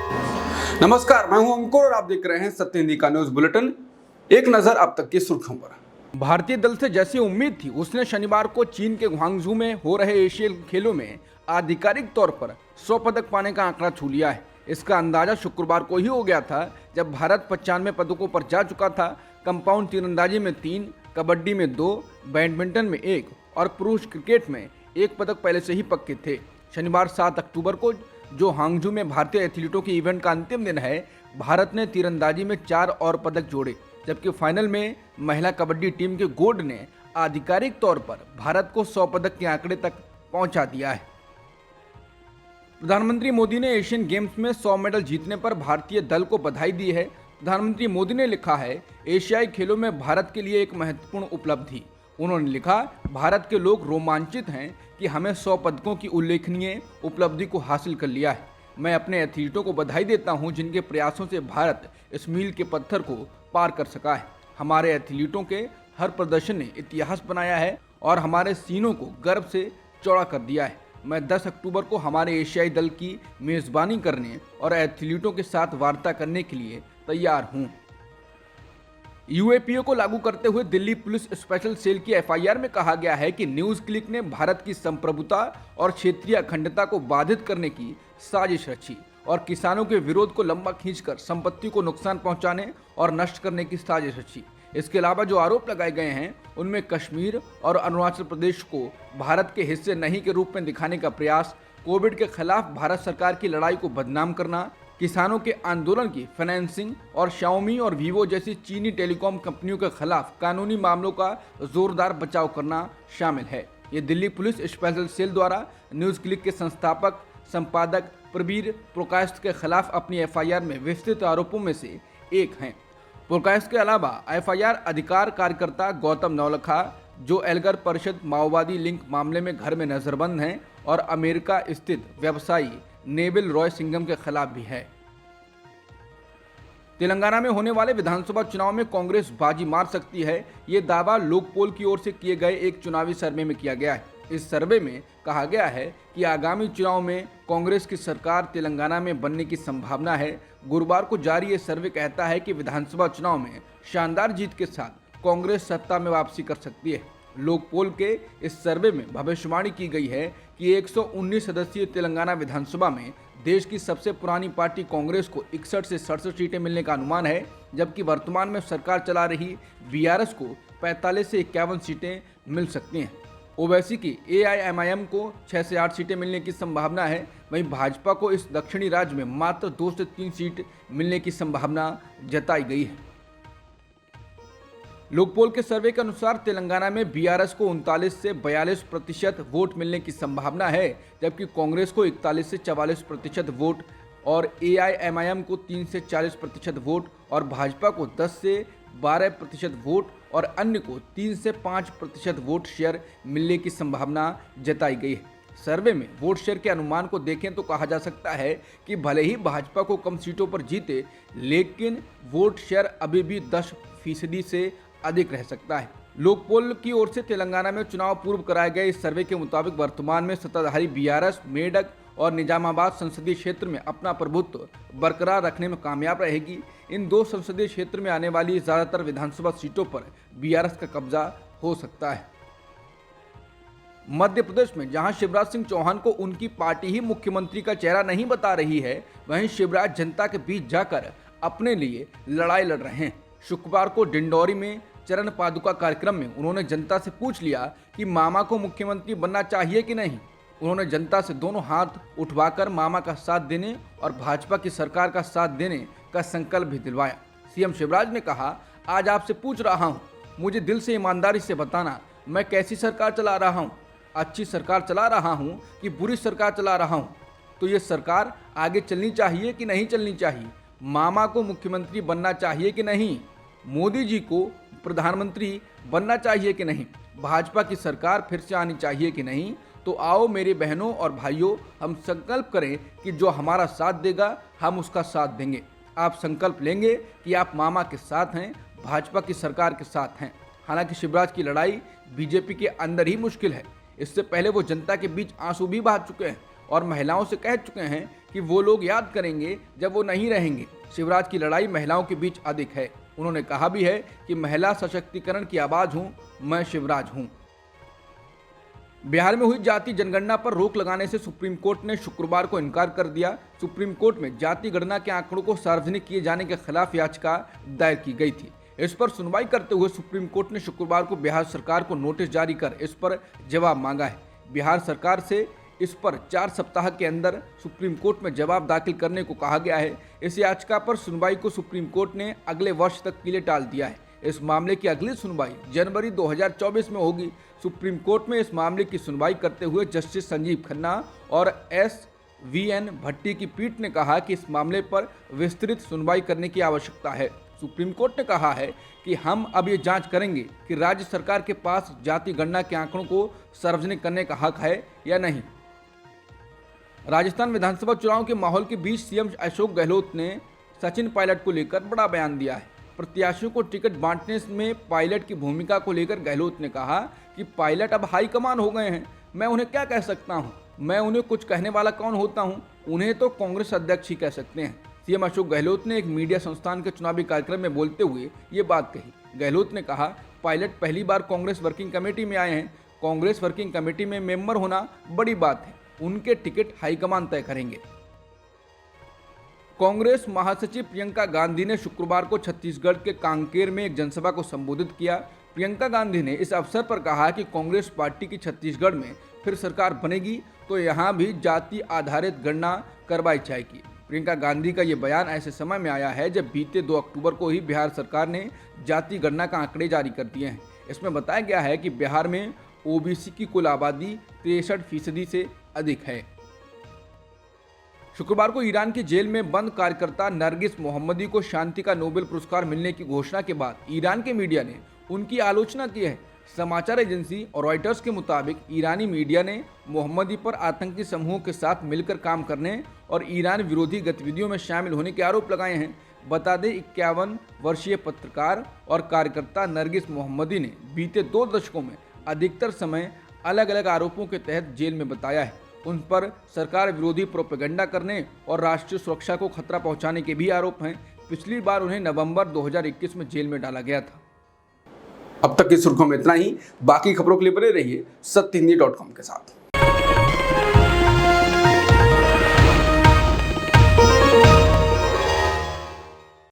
नमस्कार, मैं हूं अंकुर और आप देख रहे हैं सत्य हिंदी का न्यूज बुलेटिन। एक नजर अब तक की सुर्खियों पर। भारतीय दल से जैसी उम्मीद थी, उसने शनिवार को चीन के ग्वांगझू में हो रहे एशियाई खेलों में आधिकारिक तौर पर 100 पदक पाने का आंकड़ा छू लिया है। इसका अंदाजा शुक्रवार को ही हो गया था, जब भारत 95 पदकों पर जा चुका था। कंपाउंड तीरंदाजी में 3, कबड्डी में 2, बैडमिंटन में 1 और पुरुष क्रिकेट में 1 पदक पहले से ही पक्के थे। शनिवार 7 अक्टूबर को, जो हांगझू में भारतीय एथलीटों के इवेंट का अंतिम दिन है, भारत ने तीरंदाजी में 4 और पदक जोड़े, जबकि फाइनल में महिला कबड्डी टीम के गोल्ड ने आधिकारिक तौर पर भारत को 100 पदक के आंकड़े तक पहुंचा दिया है। प्रधानमंत्री मोदी ने एशियन गेम्स में 100 मेडल जीतने पर भारतीय दल को बधाई दी है। प्रधानमंत्री मोदी ने लिखा है, एशियाई खेलों में भारत के लिए एक महत्वपूर्ण उपलब्धि। उन्होंने लिखा, भारत के लोग रोमांचित हैं कि हमें 100 पदकों की उल्लेखनीय उपलब्धि को हासिल कर लिया है। मैं अपने एथलीटों को बधाई देता हूं, जिनके प्रयासों से भारत इस मील के पत्थर को पार कर सका है। हमारे एथलीटों के हर प्रदर्शन ने इतिहास बनाया है और हमारे सीनों को गर्व से चौड़ा कर दिया है। मैं 10 अक्टूबर को हमारे एशियाई दल की मेज़बानी करने और एथलीटों के साथ वार्ता करने के लिए तैयार हूं। यूएपीए को लागू करते हुए दिल्ली पुलिस स्पेशल सेल की एफआईआर में कहा गया है कि न्यूज क्लिक ने भारत की संप्रभुता और क्षेत्रीय अखंडता को बाधित करने की साजिश रची और किसानों के विरोध को लंबा खींचकर संपत्ति को नुकसान पहुंचाने और नष्ट करने की साजिश रची। इसके अलावा जो आरोप लगाए गए हैं, उनमें कश्मीर और अरुणाचल प्रदेश को भारत के हिस्से नहीं के रूप में दिखाने का प्रयास, कोविड के खिलाफ भारत सरकार की लड़ाई को बदनाम करना, किसानों के आंदोलन की फाइनेंसिंग और शाओमी और वीवो जैसी चीनी टेलीकॉम कंपनियों के खिलाफ कानूनी मामलों का जोरदार बचाव करना शामिल है। ये दिल्ली पुलिस स्पेशल सेल द्वारा न्यूज क्लिक के संस्थापक संपादक प्रबीर प्रोकास्ट के खिलाफ अपनी एफआईआर में विस्तृत आरोपों में से एक हैं। प्रोकास्ट के अलावा एफआईआर अधिकार कार्यकर्ता गौतम नौलखा, जो एल्गर परिषद माओवादी लिंक मामले में घर में नजरबंद हैं, और अमेरिका स्थित व्यवसायी नेबिल रॉय सिंघम के खिलाफ भी है। तेलंगाना में होने वाले विधानसभा चुनाव में कांग्रेस बाजी मार सकती है, ये दावा लोकपोल की ओर से किए गए एक चुनावी सर्वे में किया गया है। इस सर्वे में कहा गया है कि आगामी चुनाव में कांग्रेस की सरकार तेलंगाना में बनने की संभावना है। गुरुवार को जारी ये सर्वे कहता है कि विधानसभा चुनाव में शानदार जीत के साथ कांग्रेस सत्ता में वापसी कर सकती है। लोकपोल के इस सर्वे में भविष्यवाणी की गई है कि 119 सदस्यीय तेलंगाना विधानसभा में देश की सबसे पुरानी पार्टी कांग्रेस को 61 से 67 सीटें मिलने का अनुमान है, जबकि वर्तमान में सरकार चला रही बीआरएस को 45 से 51 सीटें मिल सकती हैं। ओवैसी की एआईएमआईएम को 6 से 8 सीटें मिलने की संभावना है। वहीं भाजपा को इस दक्षिणी राज्य में मात्र 2 से 3 सीट मिलने की संभावना जताई गई है। लोकपोल के सर्वे के अनुसार तेलंगाना में बीआरएस को 39 से 42% वोट मिलने की संभावना है, जबकि कांग्रेस को 41 से 44% वोट और एआईएमआईएम को 3 से 40% वोट और भाजपा को 10 से 12% वोट और अन्य को 3 से 5% वोट शेयर मिलने की संभावना जताई गई है। सर्वे में वोट शेयर के अनुमान को देखें तो कहा जा सकता है कि भले ही भाजपा को कम सीटों पर जीते, लेकिन वोट शेयर अभी भी 10% से अधिक रह सकता है। लोकपोल की ओर से तेलंगाना में चुनाव पूर्व कराए गए इस सर्वे के मुताबिक वर्तमान में सत्ताधारी बीआरएस मेडक और निजामाबाद संसदीय क्षेत्र में अपना प्रभुत्व बरकरार रखने में कामयाब रहेगी। इन 2 संसदीय क्षेत्र में आने वाली ज्यादातर विधानसभा सीटों पर बीआरएस का कब्जा हो सकता है। मध्य प्रदेश में जहां शिवराज सिंह चौहान को उनकी पार्टी ही मुख्यमंत्री का चेहरा नहीं बता रही है, वहीं शिवराज जनता के बीच जाकर अपने लिए लड़ाई लड़ रहे हैं। शुक्रवार को डिंडौरी में चरण पादुका कार्यक्रम में उन्होंने जनता से पूछ लिया कि मामा को मुख्यमंत्री बनना चाहिए कि नहीं। उन्होंने जनता से दोनों हाथ उठवाकर मामा का साथ देने और भाजपा की सरकार का साथ देने का संकल्प भी दिलवाया। सीएम शिवराज ने कहा, आज आपसे पूछ रहा हूं, मुझे दिल से ईमानदारी से बताना, मैं कैसी सरकार चला रहा हूं, अच्छी सरकार चला रहा हूं कि बुरी सरकार चला रहा हूं। तो ये सरकार आगे चलनी चाहिए कि नहीं चलनी चाहिए? मामा को मुख्यमंत्री बनना चाहिए कि नहीं? मोदी जी को प्रधानमंत्री बनना चाहिए कि नहीं? भाजपा की सरकार फिर से आनी चाहिए कि नहीं? तो आओ मेरे बहनों और भाइयों, हम संकल्प करें कि जो हमारा साथ देगा हम उसका साथ देंगे। आप संकल्प लेंगे कि आप मामा के साथ हैं, भाजपा की सरकार के साथ हैं। हालांकि शिवराज की लड़ाई बीजेपी के अंदर ही मुश्किल है। इससे पहले वो जनता के बीच आंसू भी बहा चुके हैं और महिलाओं से कह चुके हैं कि वो लोग याद करेंगे जब वो नहीं रहेंगे। शिवराज की लड़ाई महिलाओं के बीच अधिक है। उन्होंने कहा भी है कि महिला सशक्तिकरण की आवाज हूं, मैं शिवराज हूं। बिहार में हुई जाति जनगणना पर रोक लगाने से सुप्रीम कोर्ट ने शुक्रवार को इनकार कर दिया। सुप्रीम कोर्ट में जाति गणना के आंकड़ों को सार्वजनिक किए जाने के खिलाफ याचिका दायर की गई थी। इस पर सुनवाई करते हुए सुप्रीम कोर्ट ने शुक्रवार को बिहार सरकार को नोटिस जारी कर इस पर जवाब मांगा है। बिहार सरकार से इस पर 4 सप्ताह के अंदर सुप्रीम कोर्ट में जवाब दाखिल करने को कहा गया है। इस याचिका पर सुनवाई को सुप्रीम कोर्ट ने अगले वर्ष तक के लिए टाल दिया है। इस मामले की अगली सुनवाई जनवरी 2024 में होगी। सुप्रीम कोर्ट में इस मामले की सुनवाई करते हुए जस्टिस संजीव खन्ना और SVN भट्टी की पीठ ने कहा कि इस मामले पर विस्तृत सुनवाई करने की आवश्यकता है। सुप्रीम कोर्ट ने कहा है कि हम अब ये जांच करेंगे कि राज्य सरकार के पास जाति गणना के आंकड़ों को सार्वजनिक करने का हक है या नहीं। राजस्थान विधानसभा चुनाव के माहौल के बीच सीएम अशोक गहलोत ने सचिन पायलट को लेकर बड़ा बयान दिया है। प्रत्याशियों को टिकट बांटने में पायलट की भूमिका को लेकर गहलोत ने कहा कि पायलट अब हाईकमान हो गए हैं, मैं उन्हें क्या कह सकता हूं, मैं उन्हें कुछ कहने वाला कौन होता हूं, उन्हें तो कांग्रेस अध्यक्ष ही कह सकते हैं। सीएम अशोक गहलोत ने एक मीडिया संस्थान के चुनावी कार्यक्रम में बोलते हुए ये बात कही। गहलोत ने कहा, पायलट पहली बार कांग्रेस वर्किंग कमेटी में आए हैं, कांग्रेस वर्किंग कमेटी में मेंबर होना बड़ी बात है, उनके टिकट हाईकमान तय करेंगे। कांग्रेस महासचिव प्रियंका गांधी ने शुक्रवार को छत्तीसगढ़ के कांकेर में एक जनसभा को संबोधित किया। प्रियंका गांधी ने इस अवसर पर कहा कि कांग्रेस पार्टी की छत्तीसगढ़ में फिर सरकार बनेगी तो यहां भी जाति आधारित गणना करवाई जाएगी। प्रियंका गांधी का ये बयान ऐसे समय में आया है जब बीते 2 अक्टूबर को ही बिहार सरकार ने जाति गणना का आंकड़े जारी कर दिए हैं। इसमें बताया गया है कि बिहार में ओबीसी की कुल आबादी 63% से अधिक है। शुक्रवार को ईरान की जेल में बंद कार्यकर्ता नरगिस मोहम्मदी को शांति का नोबेल पुरस्कार मिलने की घोषणा के बाद ईरान के मीडिया ने उनकी आलोचना की है। समाचार एजेंसी और रॉयटर्स के मुताबिक ईरानी मीडिया ने मोहम्मदी पर आतंकी समूहों के साथ मिलकर काम करने और ईरान विरोधी गतिविधियों में शामिल होने के आरोप लगाए हैं। बता दें, 51 वर्षीय पत्रकार और कार्यकर्ता नरगिस मोहम्मदी ने बीते 2 दशकों में अधिकतर समय अलग अलग आरोपों के तहत जेल में बिताया है। उन पर सरकार विरोधी प्रोपेगेंडा करने और राष्ट्रीय सुरक्षा को खतरा पहुंचाने के भी आरोप हैं। पिछली बार उन्हें नवंबर 2021 में जेल में डाला गया था। अब तक की सुर्खियों में इतना ही। बाकी खबरों के लिए बने रहिए सत्यहिंदी.com के साथ।